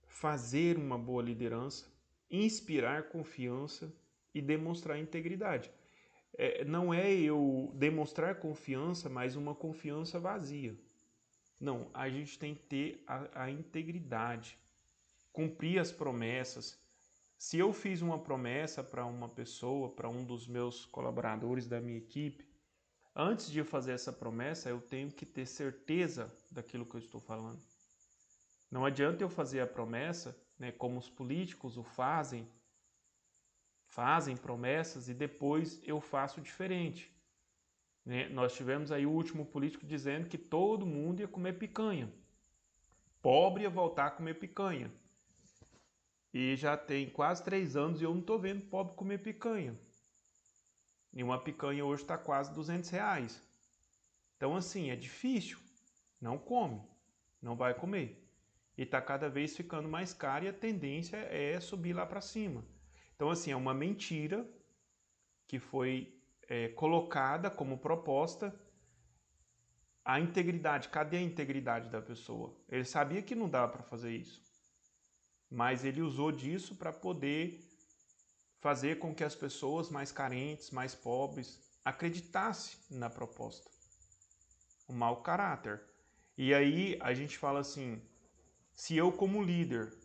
fazer uma boa liderança, inspirar confiança e demonstrar integridade. Não é eu demonstrar confiança, mas uma confiança vazia. Não, a gente tem que ter a integridade, cumprir as promessas. Se eu fiz uma promessa para uma pessoa, para um dos meus colaboradores da minha equipe, antes de eu fazer essa promessa, eu tenho que ter certeza daquilo que eu estou falando. Não adianta eu fazer a promessa, né, como os políticos o fazem promessas e depois eu faço diferente. Né? Nós tivemos aí o último político dizendo que todo mundo ia comer picanha. Pobre ia voltar a comer picanha. E já tem quase 3 anos e eu não estou vendo pobre comer picanha. E uma picanha hoje está quase R$200. Então assim, é difícil. Não come, não vai comer. E está cada vez ficando mais caro e a tendência é subir lá para cima. Então assim, é uma mentira que foi colocada como proposta. A integridade, cadê a integridade da pessoa? Ele sabia que não dava para fazer isso, mas ele usou disso para poder fazer com que as pessoas mais carentes, mais pobres, acreditassem na proposta. O mau caráter. E aí a gente fala assim, se eu como líder,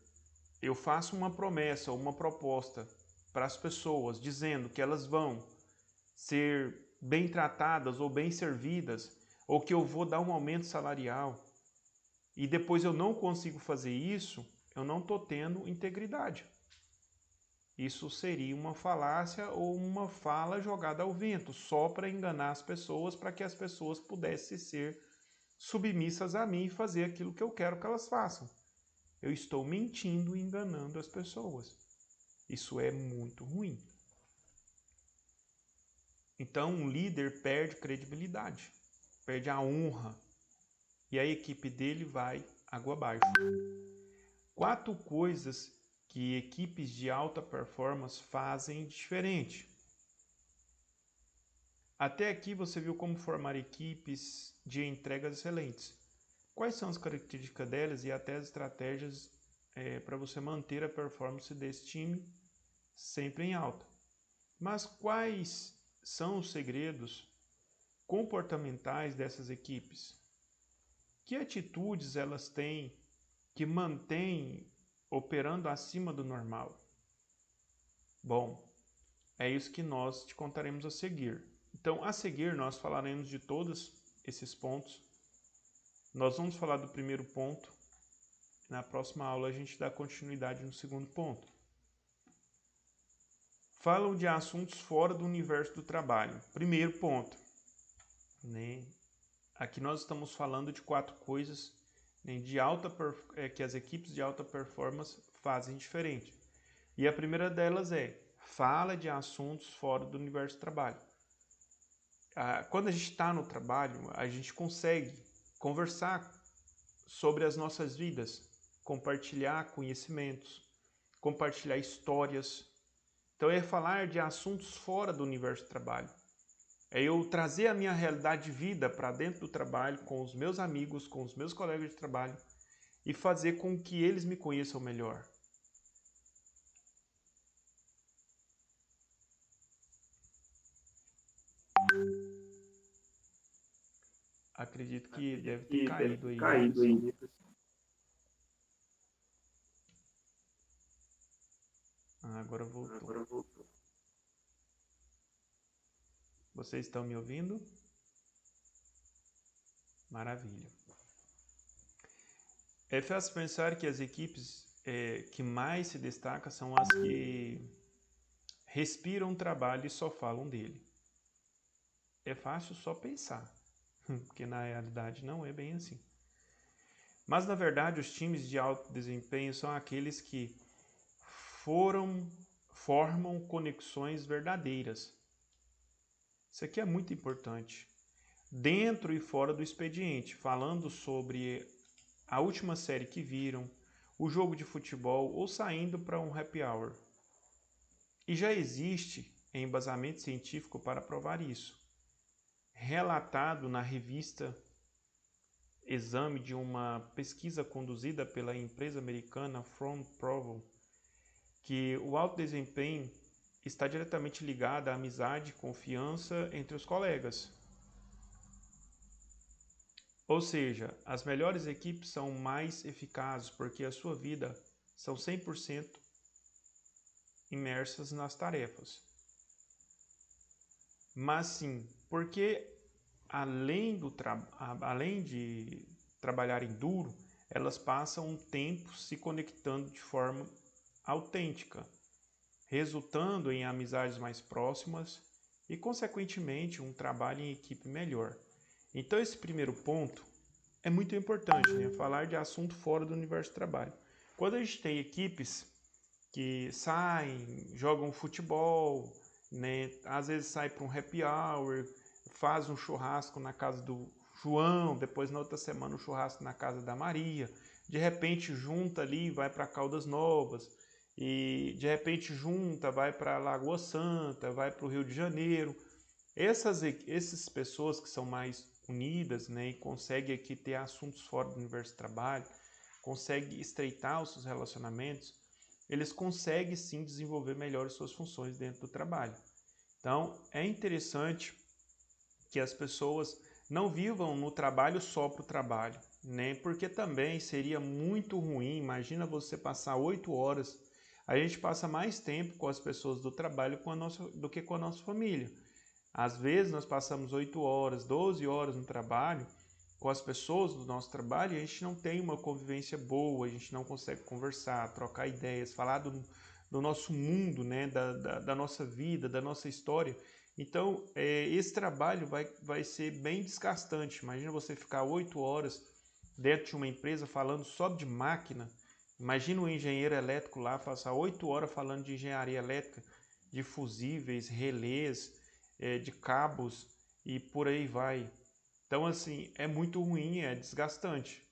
eu faço uma promessa ou uma proposta para as pessoas, dizendo que elas vão ser bem tratadas ou bem servidas, ou que eu vou dar um aumento salarial, e depois eu não consigo fazer isso, eu não estou tendo integridade. Isso seria uma falácia ou uma fala jogada ao vento, só para enganar as pessoas, para que as pessoas pudessem ser submissas a mim e fazer aquilo que eu quero que elas façam. Eu estou mentindo e enganando as pessoas. Isso é muito ruim. Então, um líder perde credibilidade, perde a honra, e a equipe dele vai água abaixo. 4 coisas que equipes de alta performance fazem diferente. Até aqui você viu como formar equipes de entregas excelentes. Quais são as características delas e até as estratégias para você manter a performance desse time sempre em alta. Mas quais são os segredos comportamentais dessas equipes? Que atitudes elas têm que mantêm operando acima do normal? Bom, é isso que nós te contaremos a seguir. Então, a seguir, nós falaremos de todos esses pontos. Nós vamos falar do primeiro ponto. Na próxima aula, a gente dá continuidade no segundo ponto. Falam de assuntos fora do universo do trabalho. Primeiro ponto, né? Aqui nós estamos falando de 4 coisas, né, que as equipes de alta performance fazem diferente. E a primeira delas fala de assuntos fora do universo do trabalho. Quando a gente está no trabalho, a gente consegue conversar sobre as nossas vidas, compartilhar conhecimentos, compartilhar histórias. Então é falar de assuntos fora do universo do trabalho. É eu trazer a minha realidade de vida para dentro do trabalho, com os meus amigos, com os meus colegas de trabalho, e fazer com que eles me conheçam melhor. Acredito que deve ter caído aí. Agora voltou. Vocês estão me ouvindo? Maravilha. É fácil pensar que as equipes que mais se destacam são as que respiram o trabalho e só falam dele. É fácil só pensar, porque na realidade não é bem assim. Mas na verdade os times de alto desempenho são aqueles que formam conexões verdadeiras. Isso aqui é muito importante. Dentro e fora do expediente, falando sobre a última série que viram, o jogo de futebol ou saindo para um happy hour. E já existe embasamento científico para provar isso. Relatado na revista Exame de uma pesquisa conduzida pela empresa americana From Provo, que o alto desempenho está diretamente ligado à amizade e confiança entre os colegas. Ou seja, as melhores equipes são mais eficazes porque a sua vida são 100% imersas nas tarefas. Mas sim, porque além de trabalharem duro, elas passam um tempo se conectando de forma autêntica, resultando em amizades mais próximas e, consequentemente, um trabalho em equipe melhor. Então, esse primeiro ponto é muito importante, né? Falar de assunto fora do universo do trabalho. Quando a gente tem equipes que saem, jogam futebol, né? Às vezes sai para um happy hour, faz um churrasco na casa do João, depois na outra semana um churrasco na casa da Maria, de repente junta ali, vai para Caldas Novas, e de repente junta, vai para Lagoa Santa, vai para o Rio de Janeiro. Essas pessoas que são mais unidas, né, e conseguem aqui ter assuntos fora do universo do trabalho, conseguem estreitar os seus relacionamentos, eles conseguem sim desenvolver melhor as suas funções dentro do trabalho. Então, é interessante que as pessoas não vivam no trabalho só para o trabalho, né? Porque também seria muito ruim. Imagina você passar 8 horas. A gente passa mais tempo com as pessoas do trabalho do que com a nossa família. Às vezes nós passamos 8 horas, 12 horas no trabalho com as pessoas do nosso trabalho e a gente não tem uma convivência boa, a gente não consegue conversar, trocar ideias, falar do nosso mundo, né? da nossa vida, da nossa história. Então, esse trabalho vai ser bem desgastante. Imagina você ficar 8 horas dentro de uma empresa falando só de máquina. Imagina um engenheiro elétrico lá passar 8 horas falando de engenharia elétrica, de fusíveis, relés, de cabos e por aí vai. Então, assim, é muito ruim, é desgastante.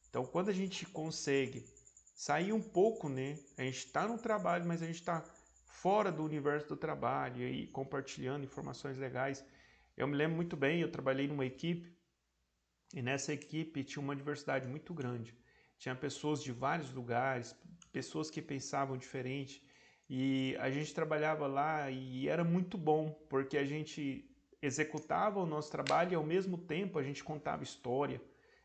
Então, quando a gente consegue sair um pouco, né? A gente está no trabalho, mas a gente está fora do universo do trabalho e compartilhando informações legais. Eu me lembro muito bem, eu trabalhei numa equipe e nessa equipe tinha uma diversidade muito grande. Tinha pessoas de vários lugares, pessoas que pensavam diferente e a gente trabalhava lá e era muito bom, porque a gente executava o nosso trabalho e ao mesmo tempo a gente contava história,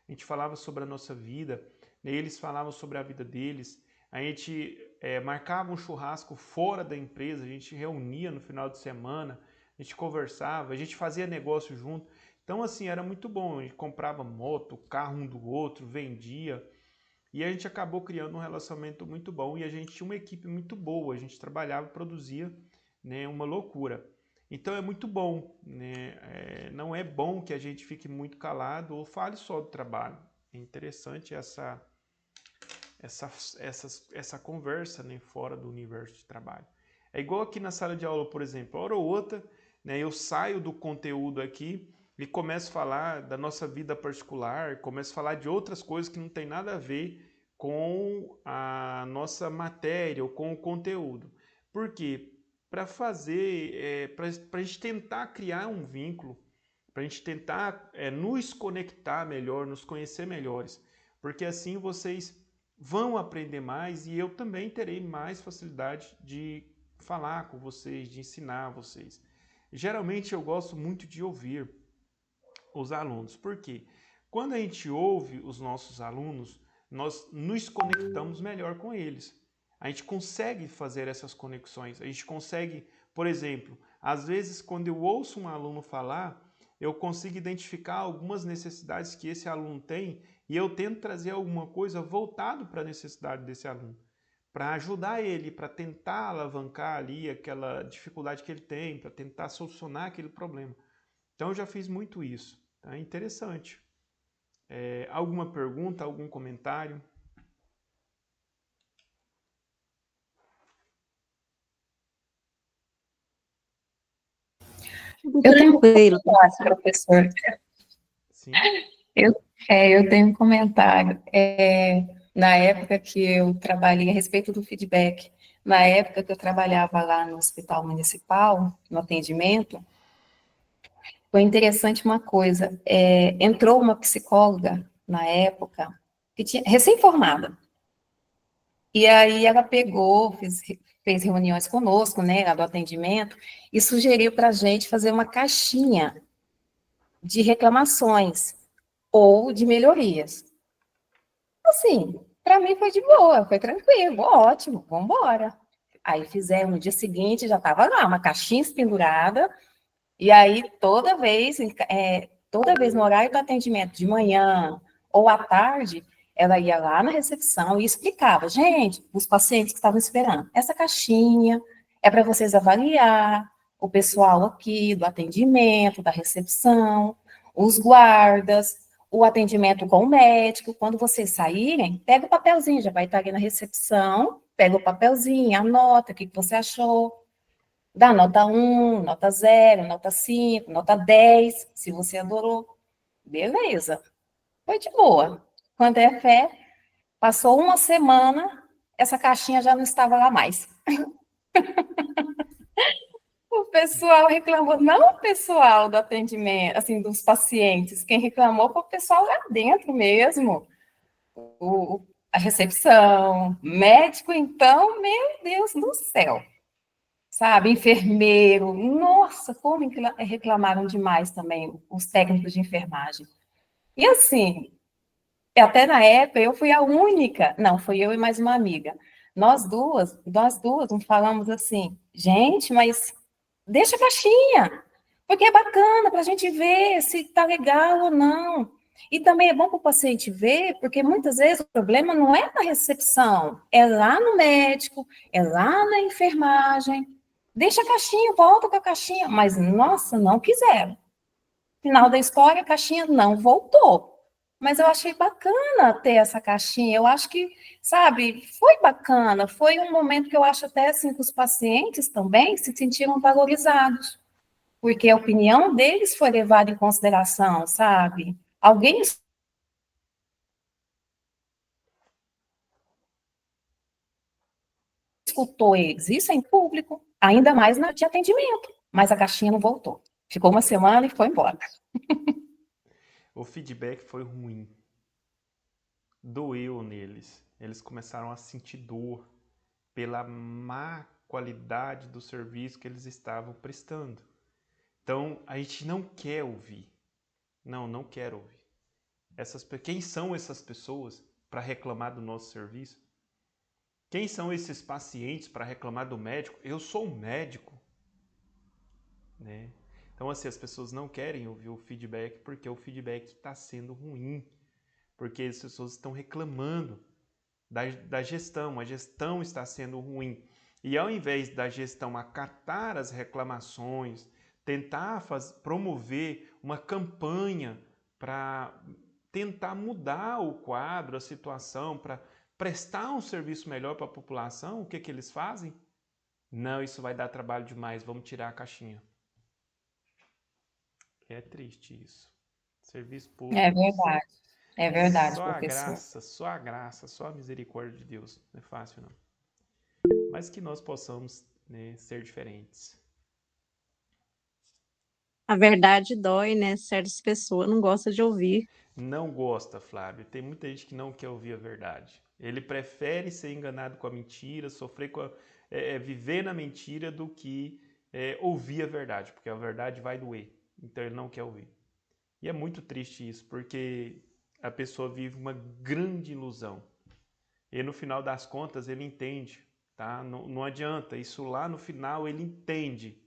a gente falava sobre a nossa vida, eles falavam sobre a vida deles, a gente marcava um churrasco fora da empresa, a gente reunia no final de semana, a gente conversava, a gente fazia negócio junto. Então, assim, era muito bom. A gente comprava moto, carro um do outro, vendia. E a gente acabou criando um relacionamento muito bom e a gente tinha uma equipe muito boa. A gente trabalhava, produzia, né, uma loucura. Então é muito bom, né? Não é bom que a gente fique muito calado ou fale só do trabalho. É interessante essa conversa, né, fora do universo de trabalho. É igual aqui na sala de aula, por exemplo, hora ou outra, né, eu saio do conteúdo aqui e começo a falar da nossa vida particular, começo a falar de outras coisas que não tem nada a ver com a nossa matéria ou com o conteúdo. Por quê? Para fazer, para a gente tentar criar um vínculo, para a gente tentar nos conectar melhor, nos conhecer melhores, porque assim vocês vão aprender mais e eu também terei mais facilidade de falar com vocês, de ensinar vocês. Geralmente eu gosto muito de ouvir os alunos, porque quando a gente ouve os nossos alunos, nós nos conectamos melhor com eles. A gente consegue fazer essas conexões, a gente consegue, por exemplo, às vezes quando eu ouço um aluno falar, eu consigo identificar algumas necessidades que esse aluno tem e eu tento trazer alguma coisa voltado para a necessidade desse aluno, para ajudar ele, para tentar alavancar ali aquela dificuldade que ele tem, para tentar solucionar aquele problema. Então eu já fiz muito isso, tá? Interessante. Alguma pergunta, algum comentário? Eu tenho um Tranquilo, comentário, professor. Sim. Eu tenho um comentário. Na época que eu trabalhei a respeito do feedback, na época que eu trabalhava lá no Hospital Municipal, no atendimento, foi interessante uma coisa. Entrou uma psicóloga na época, que tinha recém-formada. E aí ela pegou, fez reuniões conosco, né, lá do atendimento, e sugeriu para a gente fazer uma caixinha de reclamações ou de melhorias. Assim, para mim foi de boa, foi tranquilo, ótimo, vamos embora. Aí fizemos, no dia seguinte já estava lá, uma caixinha pendurada, e aí toda vez no horário do atendimento, de manhã ou à tarde, ela ia lá na recepção e explicava, gente, os pacientes que estavam esperando, essa caixinha é para vocês avaliar o pessoal aqui do atendimento, da recepção, os guardas, o atendimento com o médico. Quando vocês saírem, pega o papelzinho, já vai estar ali na recepção, pega o papelzinho, anota o que você achou, dá nota 1, nota 0, nota 5, nota 10, se você adorou. Beleza. Foi de boa. Quando é fé, passou uma semana, essa caixinha já não estava lá mais. O pessoal reclamou, não o pessoal do atendimento, assim, dos pacientes, quem reclamou foi o pessoal lá dentro mesmo, a recepção, médico, então, meu Deus do céu, sabe, enfermeiro, nossa, como reclamaram demais também os técnicos de enfermagem. E assim, até na época eu fui a única, não, foi eu e mais uma amiga, nós duas não falamos assim, gente, mas deixa a caixinha, porque é bacana para a gente ver se está legal ou não. E também é bom para o paciente ver, porque muitas vezes o problema não é na recepção, é lá no médico, é lá na enfermagem. Deixa a caixinha, volta com a caixinha. Mas, nossa, não quiseram. Final da história, a caixinha não voltou. Mas eu achei bacana ter essa caixinha. Eu acho que, sabe, foi bacana. Foi um momento que eu acho até assim que os pacientes também se sentiram valorizados, porque a opinião deles foi levada em consideração, sabe? Alguém escutou eles. Isso é em público, ainda mais na de atendimento. Mas a caixinha não voltou. Ficou uma semana e foi embora. O feedback foi ruim. Doeu neles. Eles começaram a sentir dor pela má qualidade do serviço que eles estavam prestando. Então, a gente não quer ouvir. Não quero ouvir. Quem são essas pessoas para reclamar do nosso serviço? Quem são esses pacientes para reclamar do médico? Eu sou um médico. Né? Então, assim, as pessoas não querem ouvir o feedback porque o feedback está sendo ruim. Porque as pessoas estão reclamando da gestão. A gestão está sendo ruim. E ao invés da gestão acatar as reclamações, tentar promover uma campanha para tentar mudar o quadro, a situação, para prestar um serviço melhor para a população, o que eles fazem? Não, isso vai dar trabalho demais, vamos tirar a caixinha. É triste isso. Serviço público. É verdade, só professor. a graça, só a misericórdia de Deus. Não é fácil, não. Mas que nós possamos, né, ser diferentes. A verdade dói, né? Certas pessoas não gostam de ouvir. Não gosta, Flávio. Tem muita gente que não quer ouvir a verdade. Ele prefere ser enganado com a mentira, sofrer viver na mentira do que ouvir a verdade, porque a verdade vai doer. Então ele não quer ouvir. E é muito triste isso, porque a pessoa vive uma grande ilusão. E no final das contas ele entende, tá? Não adianta, isso lá no final ele entende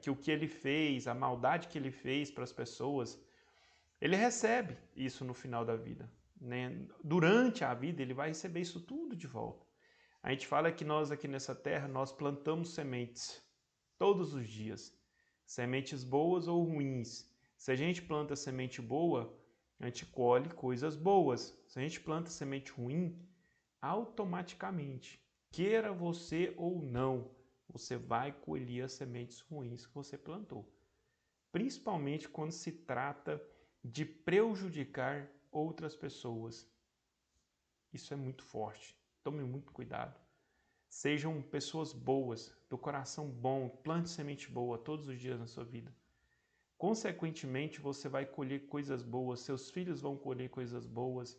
que o que ele fez, a maldade que ele fez para as pessoas, ele recebe isso no final da vida, né? Durante a vida, ele vai receber isso tudo de volta. A gente fala que nós aqui nessa terra, nós plantamos sementes todos os dias. Sementes boas ou ruins. Se a gente planta semente boa, a gente colhe coisas boas. Se a gente planta semente ruim, automaticamente, queira você ou não, você vai colher as sementes ruins que você plantou. Principalmente quando se trata de prejudicar outras pessoas. Isso é muito forte. Tome muito cuidado. Sejam pessoas boas, do coração bom, plante semente boa todos os dias na sua vida. Consequentemente, você vai colher coisas boas, seus filhos vão colher coisas boas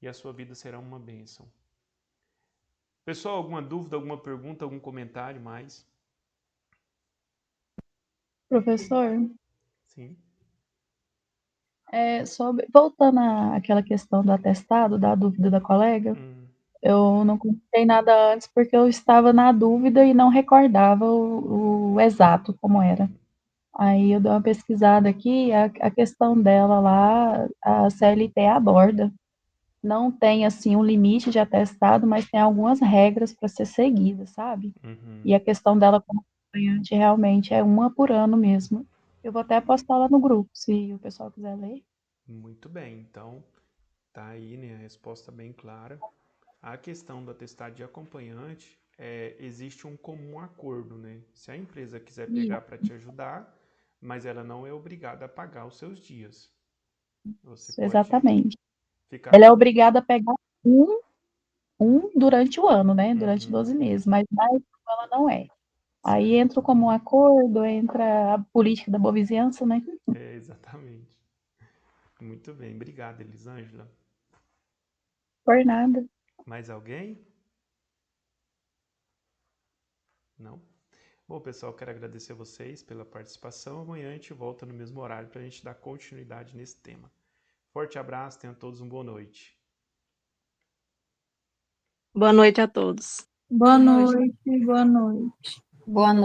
e a sua vida será uma bênção. Pessoal, alguma dúvida, alguma pergunta, algum comentário mais? Professor, Sim. voltando àquela questão do atestado, da dúvida da colega, eu não comentei nada antes porque eu estava na dúvida e não recordava o exato como era. Aí eu dei uma pesquisada aqui, a questão dela lá, a CLT aborda. Não tem, assim, um limite de atestado, mas tem algumas regras para ser seguidas, sabe? E a questão dela como acompanhante realmente é uma por ano mesmo. Eu vou até postar lá no grupo, se o pessoal quiser ler. Muito bem, então tá aí, né, a resposta bem clara. A questão do atestado de acompanhante, existe um comum acordo, né? Se a empresa quiser pegar para te ajudar, mas ela não é obrigada a pagar os seus dias. Você pode Exatamente. ficar Ela é com... obrigada a pegar um durante o ano, né? Durante 12 meses, mas mais ela não é. Aí entra como um acordo, entra a política da boa vizinhança, né? Exatamente. Muito bem, obrigado, Elisângela. Por nada. Mais alguém? Não? Bom, pessoal, quero agradecer a vocês pela participação. Amanhã a gente volta no mesmo horário para a gente dar continuidade nesse tema. Forte abraço, tenham todos uma boa noite. Boa noite a todos. Boa noite, boa noite. Boa noite.